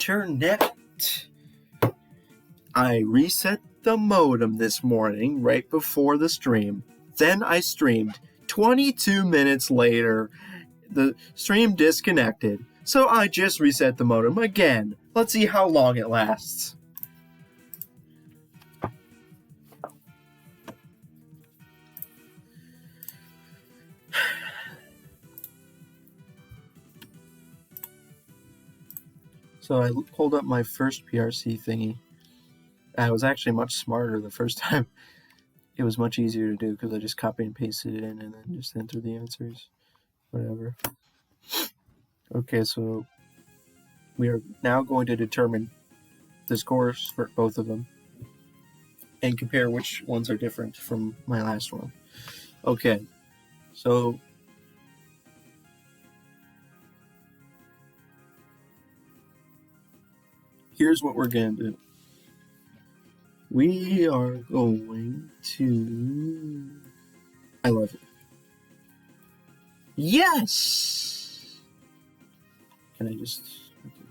internet. I reset the modem this morning right before the stream. Then I streamed. 22 minutes later, the stream disconnected. So I just reset the modem again. Let's see how long it lasts. So I pulled up my first PRC thingy. I was actually much smarter the first time. It was much easier to do because I just copy and pasted it in and then just enter the answers. Whatever. Okay, so we are now going to determine the scores for both of them and compare which ones are different from my last one. Okay, so here's what we're going to do. We are going to... I love it. Yes! Can I just... Okay.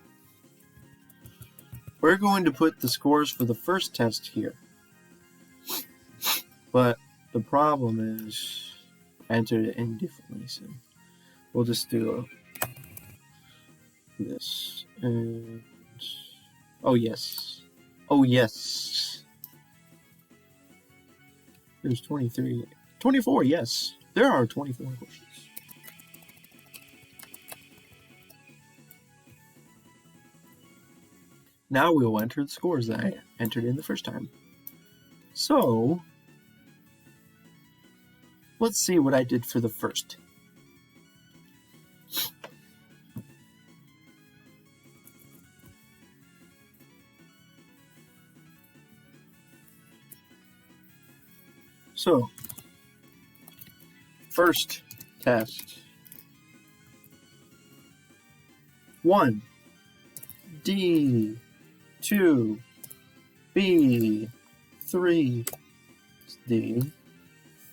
We're going to put the scores for the first test here. But the problem is I entered it in differently, so we'll just do this. And... oh, yes. Oh, yes. There's 23. 24, yes. There are 24 questions. Now we will enter the scores that I entered in the first time. So, let's see what I did for the first. So, first test. 1, D, 2, B, 3, D,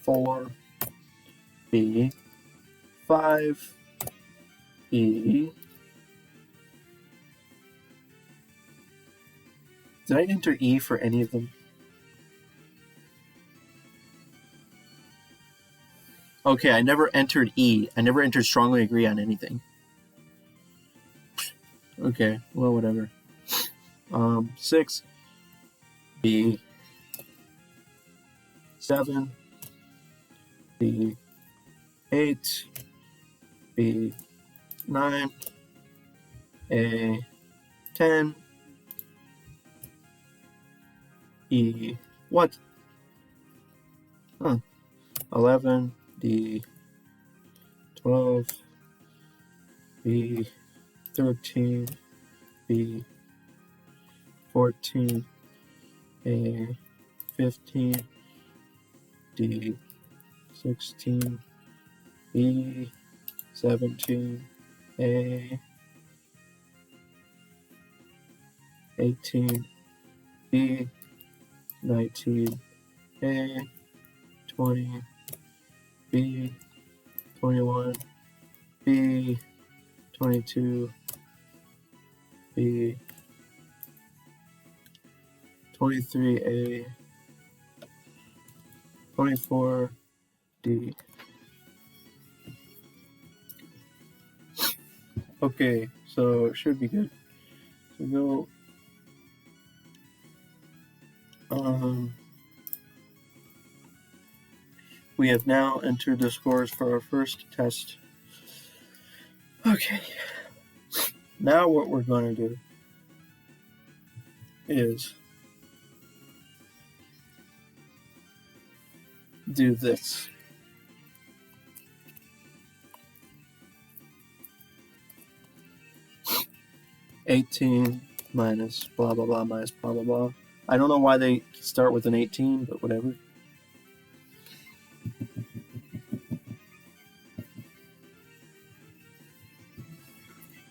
4, B, 5, E. Did I enter E for any of them? Okay, I never entered E. I never entered strongly agree on anything. Okay, well, whatever. 6, B, 7, B, 8, B, 9, A, 10, E, what? 11, D, 12, B, 13, B, 14, A, 15, D, 16, B, 17, A, 18, B, 19, A, 20, B, 21, B, 22, B, 23A, 24, D. Okay, so it should be good. So go. We have now entered the scores for our first test. Okay. Now what we're going to do is do this. $18 minus blah blah blah minus blah blah blah. I don't know why they start with an 18, but whatever.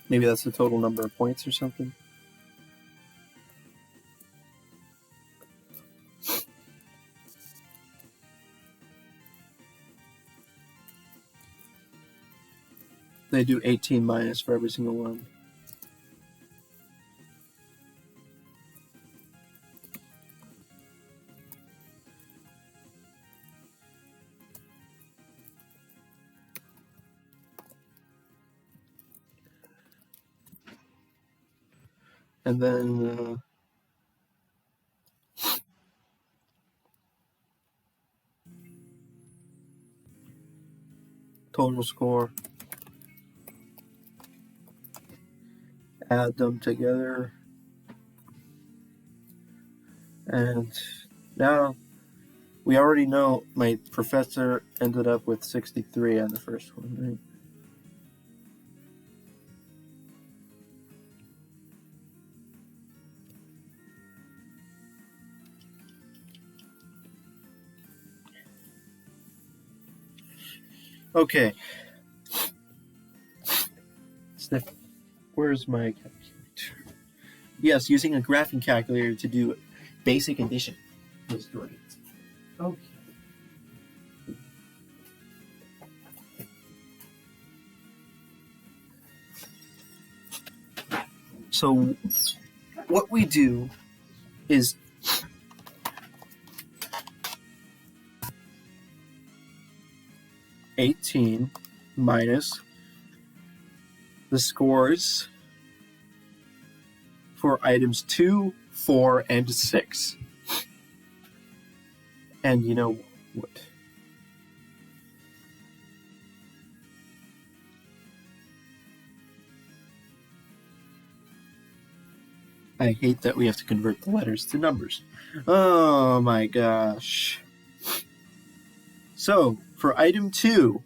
Maybe that's the total number of points or something. They do 18 minus for every single one. And then total score. Add them together. And now we already know my professor ended up with 63 on the first one, right? Okay. Where's my calculator? Yes, using a graphing calculator to do basic addition was great. Okay. So what we do is (18) minus the scores for items 2, 4, and 6. And you know what? I hate that we have to convert the letters to numbers. Oh my gosh. So, for item 2,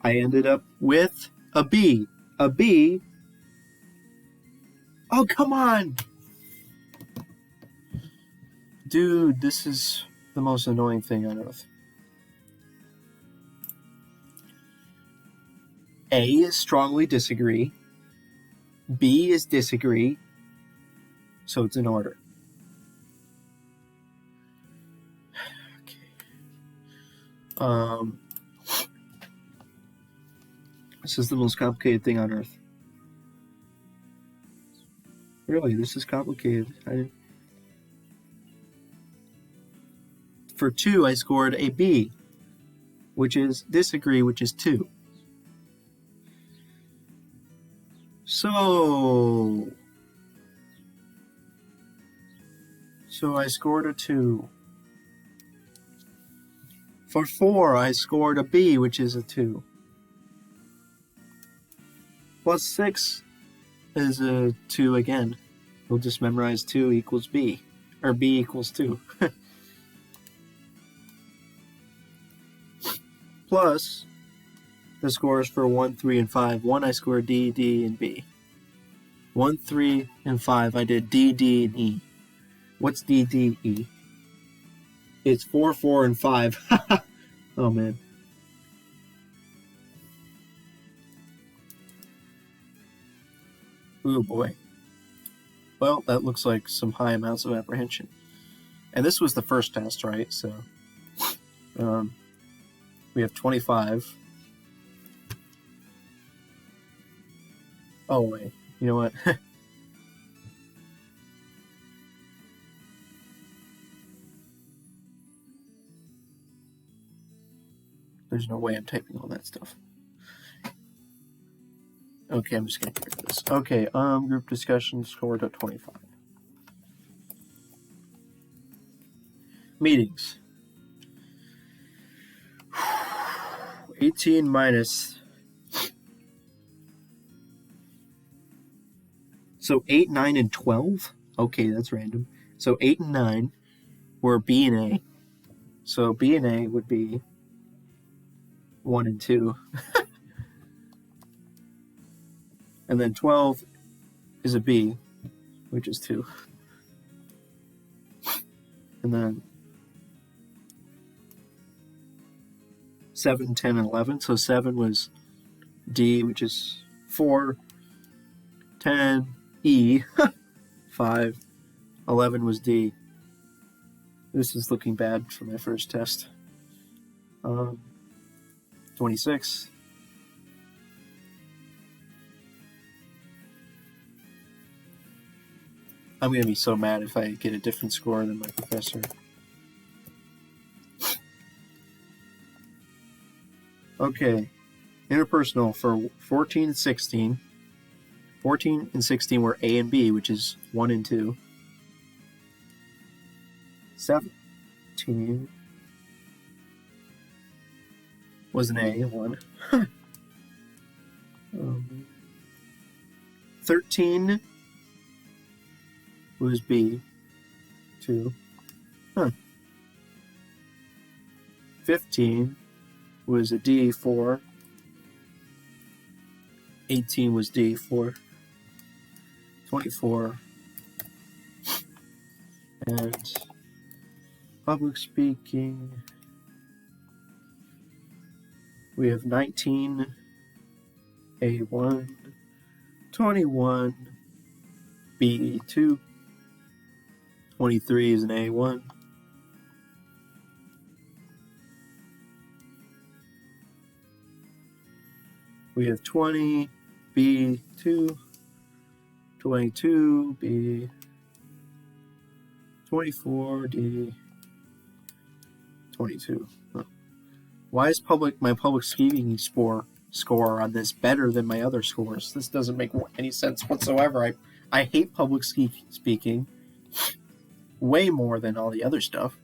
I ended up with a B. A B. Oh, come on! Dude, this is the most annoying thing on earth. A is strongly disagree. B is disagree. So it's in order. Okay. This is the most complicated thing on earth. Really, this is complicated. For 2, I scored a B, which is disagree, which is 2. So I scored a 2. For 4, I scored a B, which is a 2. Plus 6 is a 2 again. We'll just memorize 2 equals B, or B equals 2. Plus the scores for 1, 3, and 5. 1, I scored D, D, and B. 1, 3, and 5, I did D, D, and E. What's D, D, E? It's 4, 4, and 5. Oh, man. Oh, boy. Well, that looks like some high amounts of apprehension. And this was the first test, right? So we have 25. Oh, wait. You know what? There's no way I'm typing all that stuff. Okay, I'm just going to get rid of this. Okay, group discussion scored at 25. Meetings. 18 minus. So 8, 9, and 12? Okay, that's random. So 8 and 9 were B and A. So B and A would be 1 and 2. And then 12 is a B, which is 2. And then 7, 10, and 11. So 7 was D, which is 4. 10, E, 5. 11 was D. This is looking bad for my first test. 26. I'm going to be so mad if I get a different score than my professor. Okay. Interpersonal for 14 and 16. 14 and 16 were A and B, which is 1 and 2. 17 was an A and 1. 13 was B, 2. 15 was a D, 4. 18 was D, 4. 24. And public speaking, we have 19, A1, 21, B2, 23 is an A1. We have 20, B2, 22, B, 24, D, 22. Huh. Why is my public speaking score on this better than my other scores? This doesn't make any sense whatsoever. I hate public speaking way more than all the other stuff.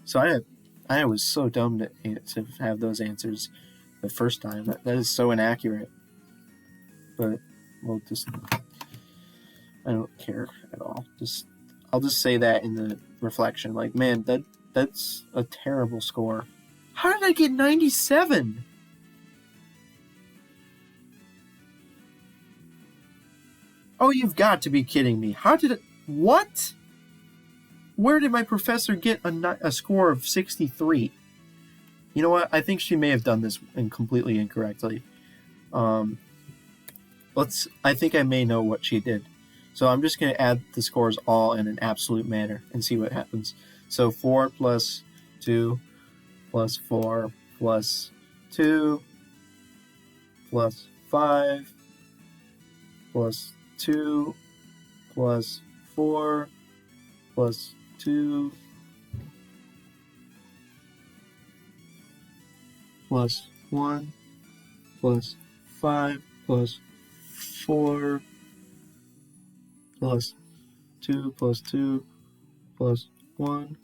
So I was so dumb to have those answers the first time. That is so inaccurate. But I don't care at all. I'll just say that in the reflection. Like, man, that's a terrible score. How did I get 97? Oh, you've got to be kidding me. How did it... What? Where did my professor get a score of 63? You know what? I think she may have done this completely incorrectly. I think I may know what she did. So I'm just going to add the scores all in an absolute manner and see what happens. So 4 plus 2 plus 4 plus 2 plus 5 plus 2 plus 4 plus 2 plus 1 plus 5 plus 4 plus 2 plus 2 plus 1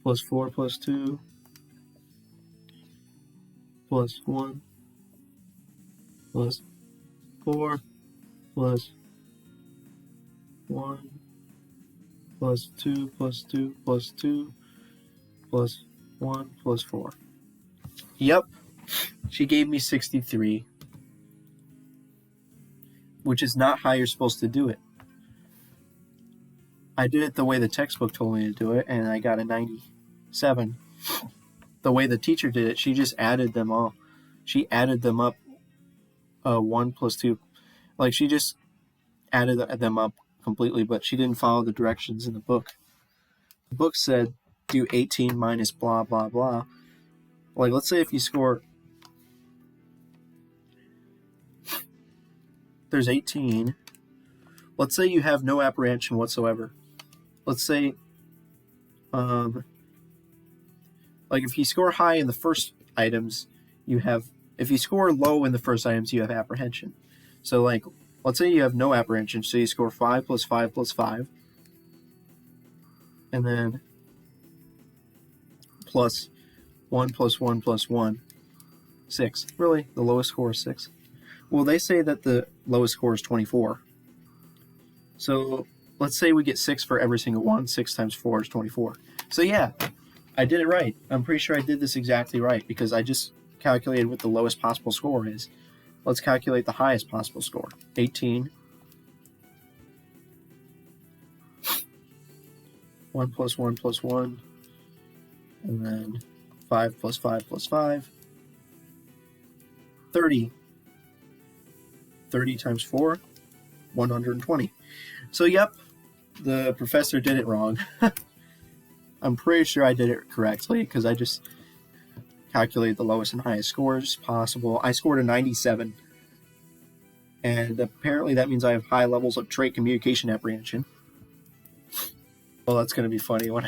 plus 4 plus 2 plus 1 plus 4 plus 1 plus 2 plus 2 plus 2 plus 1 plus 4. Yep, she gave me 63, which is not how you're supposed to do it. I did it the way the textbook told me to do it, and I got a 97. The way the teacher did it, she just added them all. She added them up 1 plus 2. Like, she just added them up completely, but she didn't follow the directions in the book. The book said, do 18 minus blah, blah, blah. Like, let's say if you score... There's 18. Let's say you have no apprehension whatsoever. Let's say, like, if you score high in the first items, you have... If you score low in the first items, you have apprehension. So, like, let's say you have no apprehension, so you score 5 plus 5 plus 5. And then plus 1 plus 1 plus 1. 6. Really? The lowest score is 6? Well, they say that the lowest score is 24. So let's say we get 6 for every single one. 6 times 4 is 24. So yeah, I did it right. I'm pretty sure I did this exactly right because I just calculated what the lowest possible score is. Let's calculate the highest possible score. 18. 1 plus 1 plus 1. And then 5 plus 5 plus 5. 30. 30 times 4, 120. So, yep, the professor did it wrong. I'm pretty sure I did it correctly because I just calculated the lowest and highest scores possible. I scored a 97. And apparently that means I have high levels of trait communication apprehension. Well, that's going to be funny when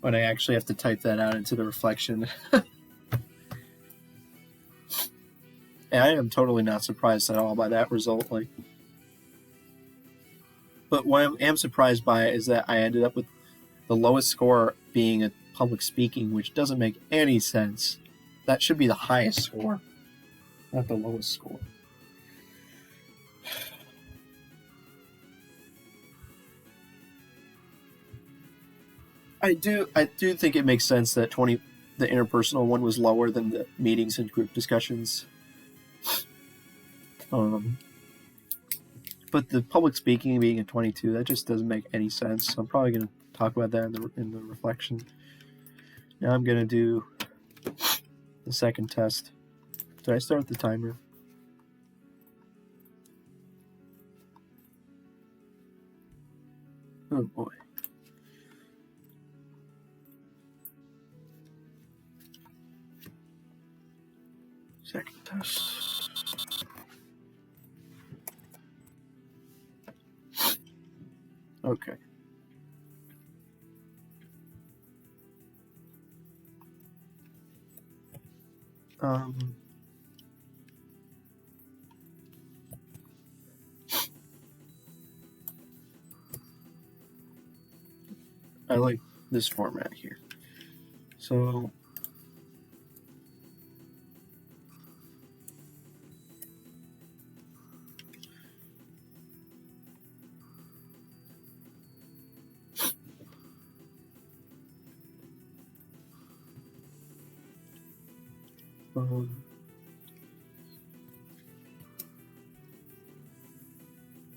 I actually have to type that out into the reflection. And I am totally not surprised at all by that result. Like, but what I am surprised by is that I ended up with the lowest score being a public speaking, which doesn't make any sense. That should be the highest score, not the lowest score. I do think it makes sense that the interpersonal one was lower than the meetings and group discussions. But the public speaking being a 22, that just doesn't make any sense. So I'm probably going to talk about that in the reflection. Now I'm going to do the second test. Did I start the timer? Oh boy. Second test. Okay. I like this format here. So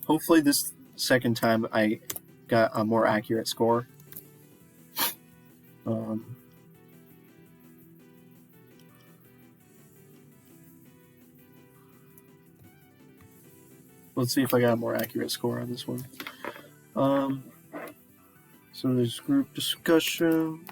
hopefully this second time I got a more accurate score. Let's see if I got a more accurate score on this one. So there's group discussion.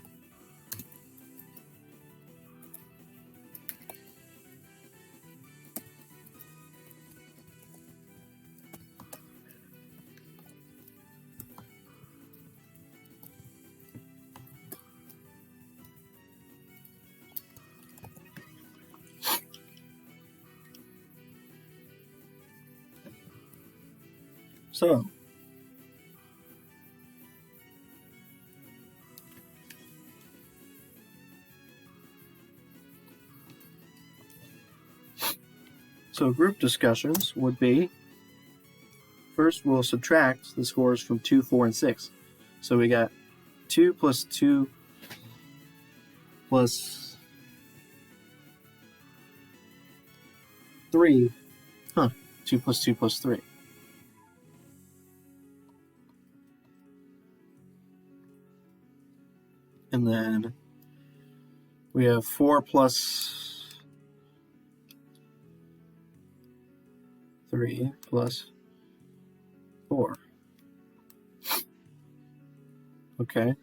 So group discussions would be, first we'll subtract the scores from 2, 4, and 6. So we got 2 plus 2 plus 3. 2 plus 2 plus 3. And then we have 4 plus 3 plus 4. Okay.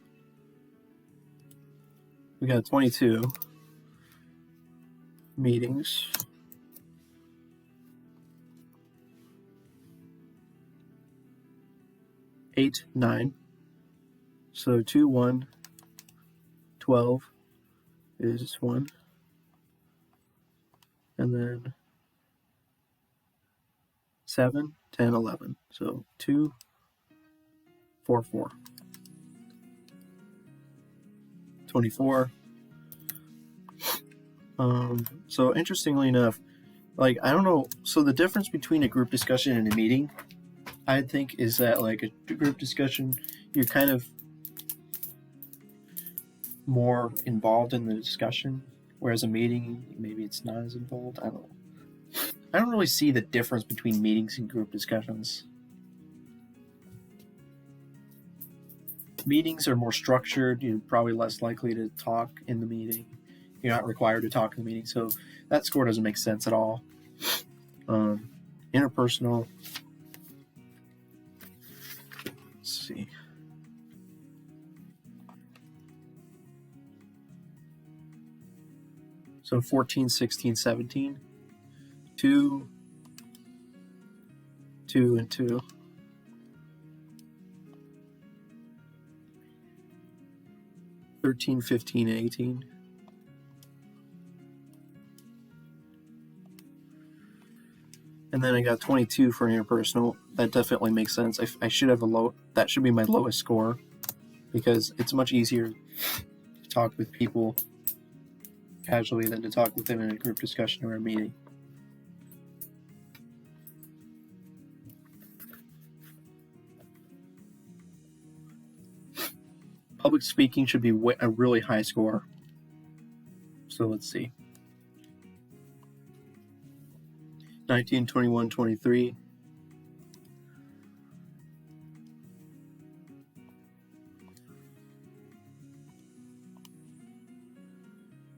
We got 22 meetings. 8, 9. So 2, 1, 12 is 1. And then 7, 10, 11. So 2, 4, 4. 24. So interestingly enough, like, I don't know, so the difference between a group discussion and a meeting, I think, is that, like, a group discussion, you're kind of more involved in the discussion, whereas a meeting, maybe it's not as involved. I don't know. I don't really see the difference between meetings and group discussions. Meetings are more structured. You're probably less likely to talk in the meeting. You're not required to talk in the meeting, so that score doesn't make sense at all. Interpersonal. Let's see. So 14, 16, 17. 2, 2, and 2. 13, 15, and 18. And then I got 22 for interpersonal. That definitely makes sense. I should have a low. That should be my lowest score, because it's much easier to talk with people casually than to talk with them in a group discussion or a meeting. Public speaking should be a really high score. So let's see. 19, 21, 23.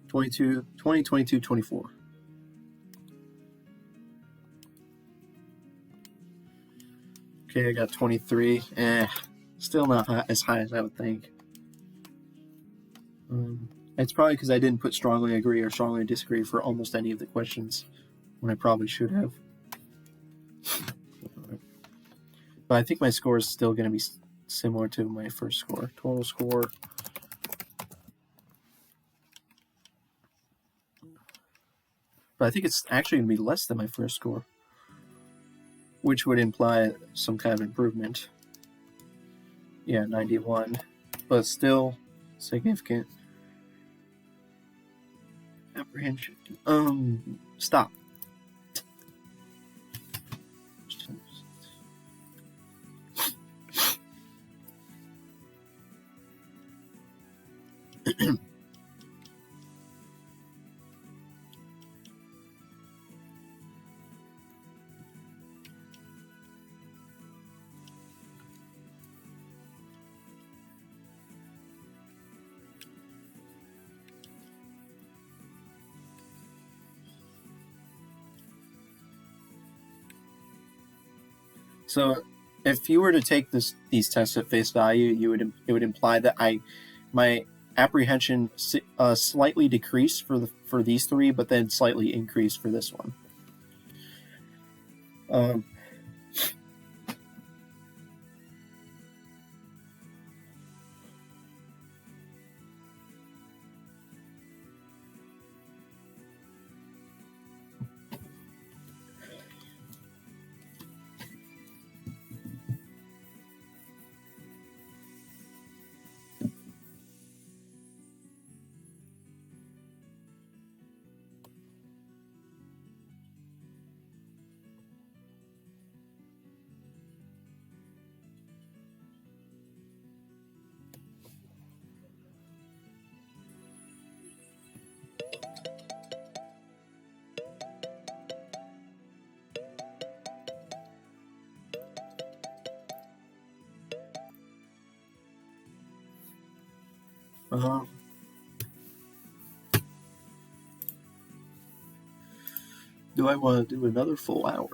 '22, 20, 22, 24. Okay, I got 23. Still not as high as I would think. It's probably because I didn't put strongly agree or strongly disagree for almost any of the questions, when I probably should have. But I think my score is still going to be similar to my first score. Total score. But I think it's actually going to be less than my first score, which would imply some kind of improvement. Yeah, 91. But still significant. Apprehension. Stop. So, if you were to take these tests at face value, it would imply that my apprehension slightly decreased for these three, but then slightly increased for this one. Do I want to do another full hour?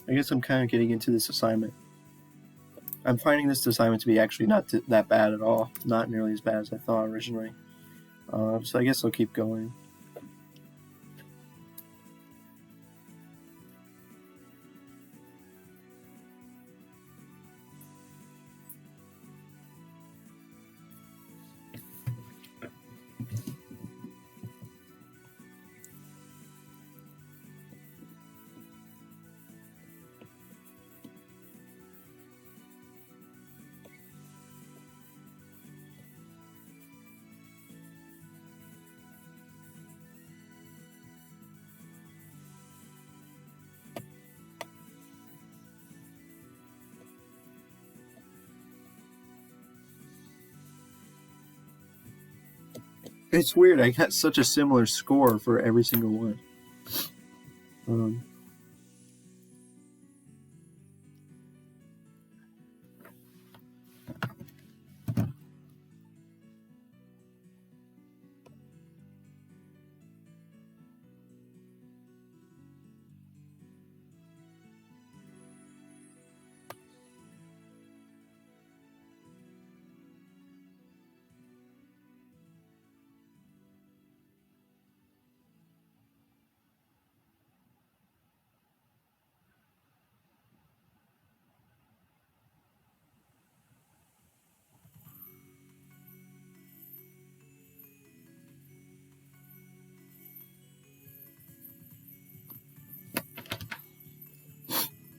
I guess I'm kind of getting into this assignment. I'm finding this assignment to be actually not that bad at all. Not nearly as bad as I thought originally. So I guess I'll keep going. It's weird. I got such a similar score for every single one.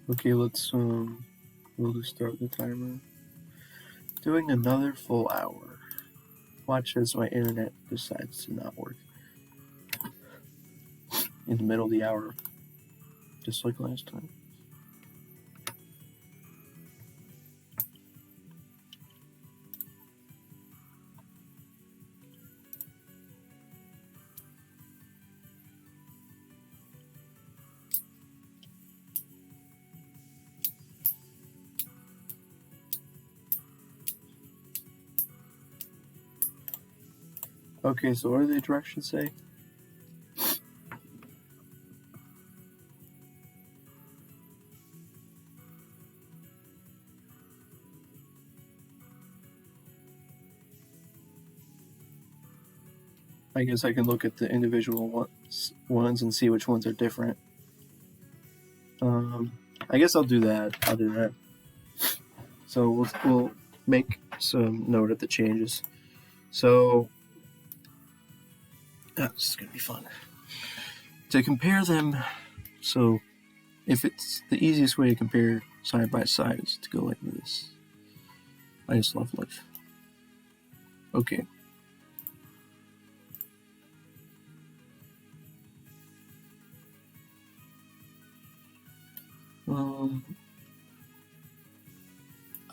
Okay, we'll just start the timer. Doing another full hour. Watch as my internet decides to not work in the middle of the hour, just like last time. Okay, so what do the directions say? I guess I can look at the individual ones and see which ones are different. I guess I'll do that. I'll do that. So we'll make some note of the changes. So this is gonna be fun. To compare them, so if it's the easiest way to compare side by side is to go like this. I just love life. Okay.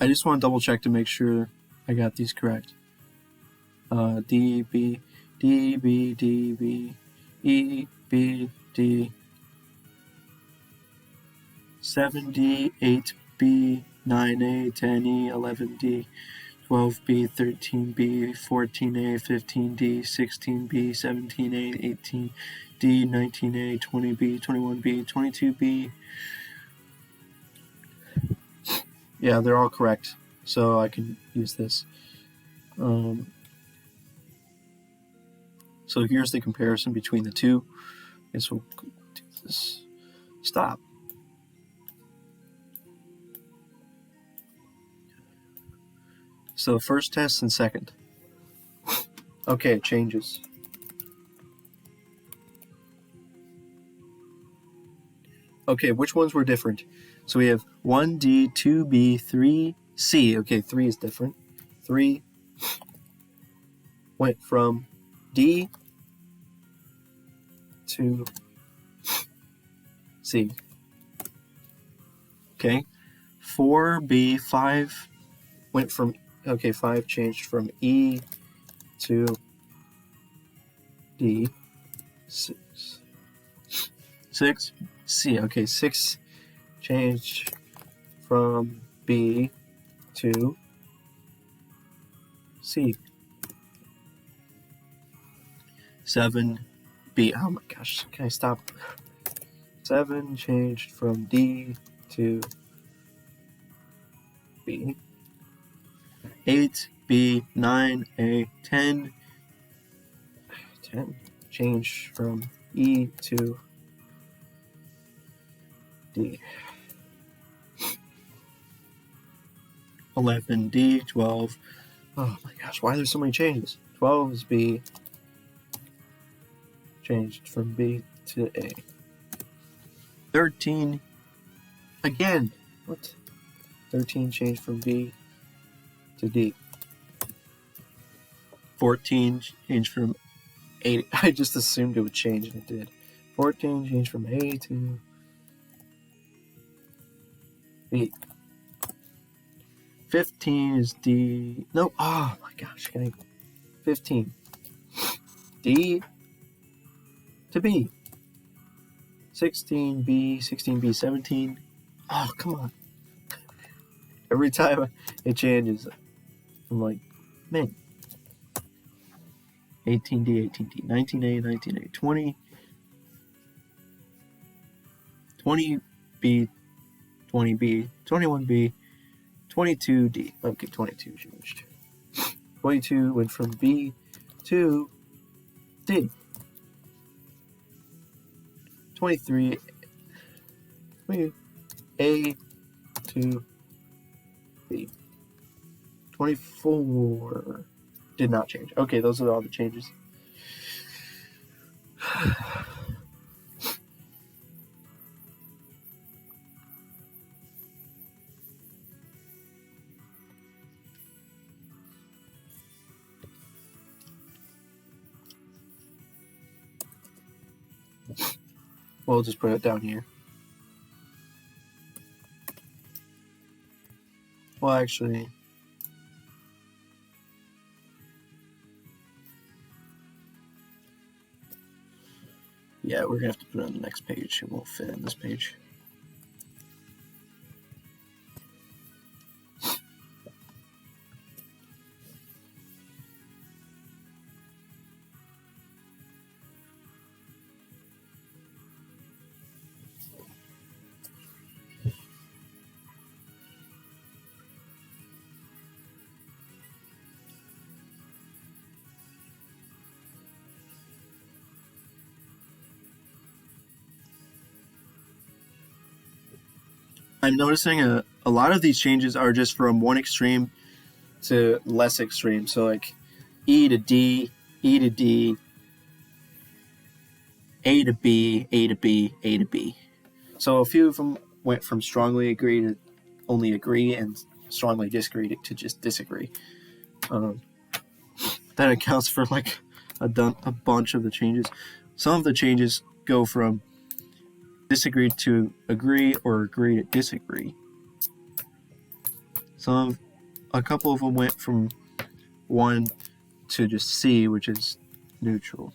I just want to double check to make sure I got these correct. D, B, D, B, D, B, E, B, D, 7D, 8B, 9A, 10E, 11D, 12B, 13B, 14A, 15D, 16B, 17A, 18D, 19A, 20B, 21B, 22B. Yeah, they're all correct, so I can use this. So here's the comparison between the two. I guess we'll do this. Stop. So first test and second. Okay, it changes. Okay, which ones were different? So we have 1D, 2B, 3C. Okay, 3 is different. 3 went from D to C. Okay, 4B, 5 went from, okay, 5 changed from E to D. 6, C. Okay, 6 changed from B to C. 7B. Oh my gosh, can I stop? 7 changed from D to B. 8B, 9A, 10 changed from E to D. 11D, 12. Oh my gosh, why are there so many changes? 12 is B, changed from B to A. 13, again, what? 13 changed from B to D. 14 changed from A. I just assumed it would change, and it did. 14 changed from A to B. 15 is D. No, oh my gosh, 15. D to B. 16B, 16B, 17. Oh, come on. Every time it changes, I'm like, man. 18D, 18D, 19A, 19A, 20, 20B, 20B, 21B, 22D. Okay, 22 changed. 22 went from B to D. 23, A to B. 24 did not change. Okay, those are all the changes. We'll just put it down here. Well, actually, yeah, we're gonna have to put it on the next page. It won't fit in this page. I'm noticing a lot of these changes are just from one extreme to less extreme. So like E to D, E to D, A to B, A to B, A to B. So a few of them went from strongly agree to only agree and strongly disagree to just disagree. That accounts for like a bunch of the changes. Some of the changes go from disagree to agree or agree to disagree. A couple of them went from 1 to just C, which is neutral.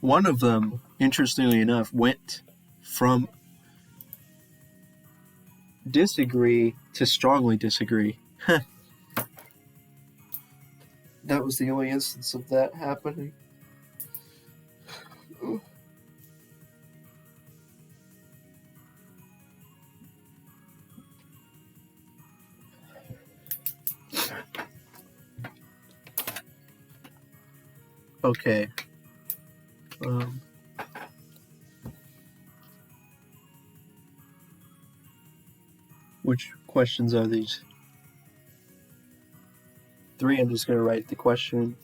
One of them, interestingly enough, went from disagree to strongly disagree. That was the only instance of that happening. Okay. Which questions are these? 3, I'm just going to write the question.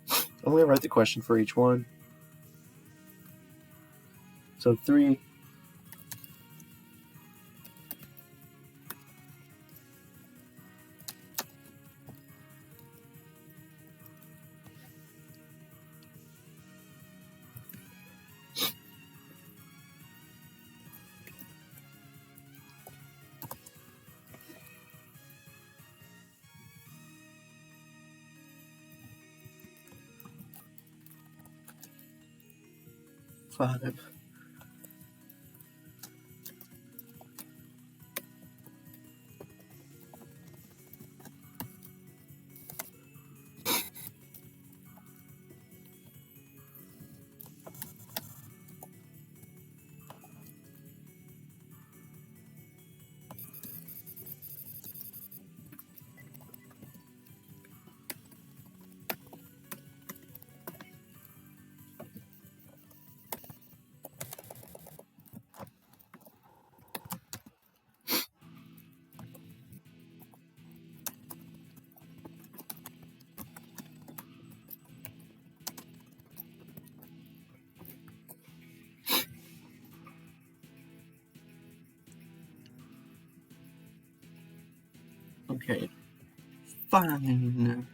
I'm going to write the question for each one. So 3. Five. Okay. Fine.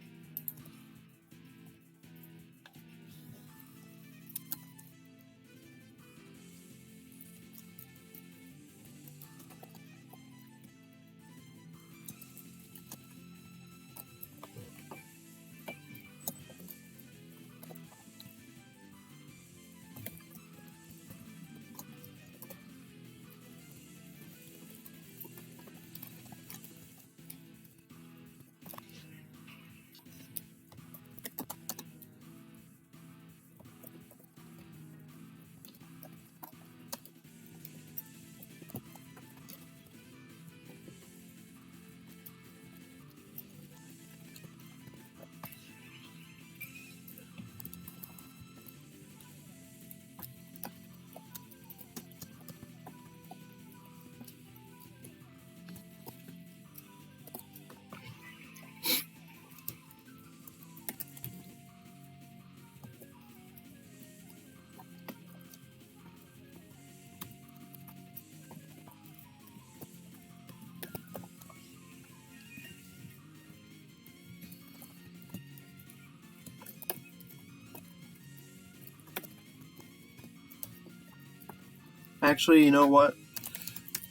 Actually, you know what?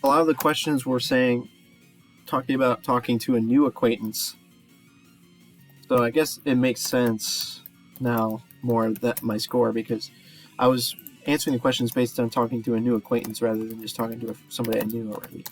A lot of the questions were talking about talking to a new acquaintance. So I guess it makes sense now more that my score, because I was answering the questions based on talking to a new acquaintance rather than just talking to somebody I knew already.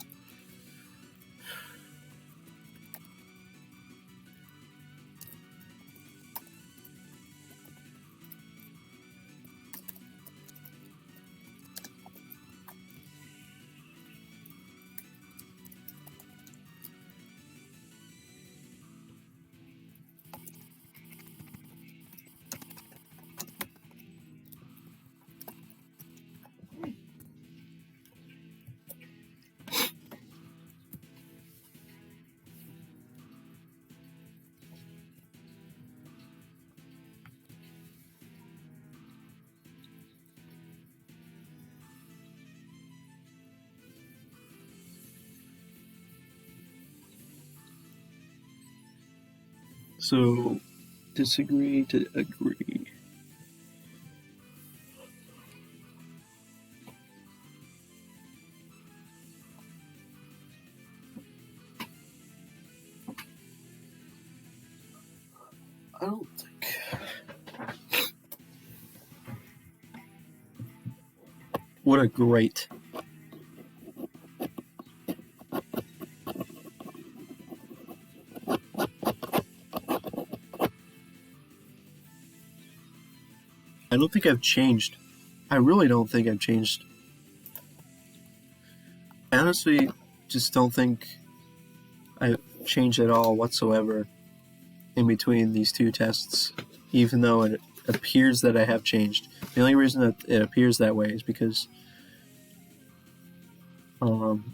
So, disagree to agree. I don't think. What a great. I don't think I've changed. I really don't think I've changed. I honestly just don't think I've changed at all whatsoever in between these two tests, even though it appears that I have changed. The only reason that it appears that way is because I don't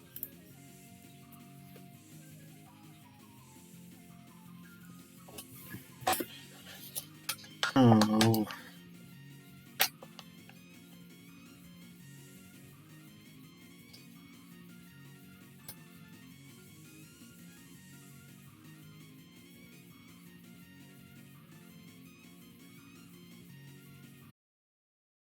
know.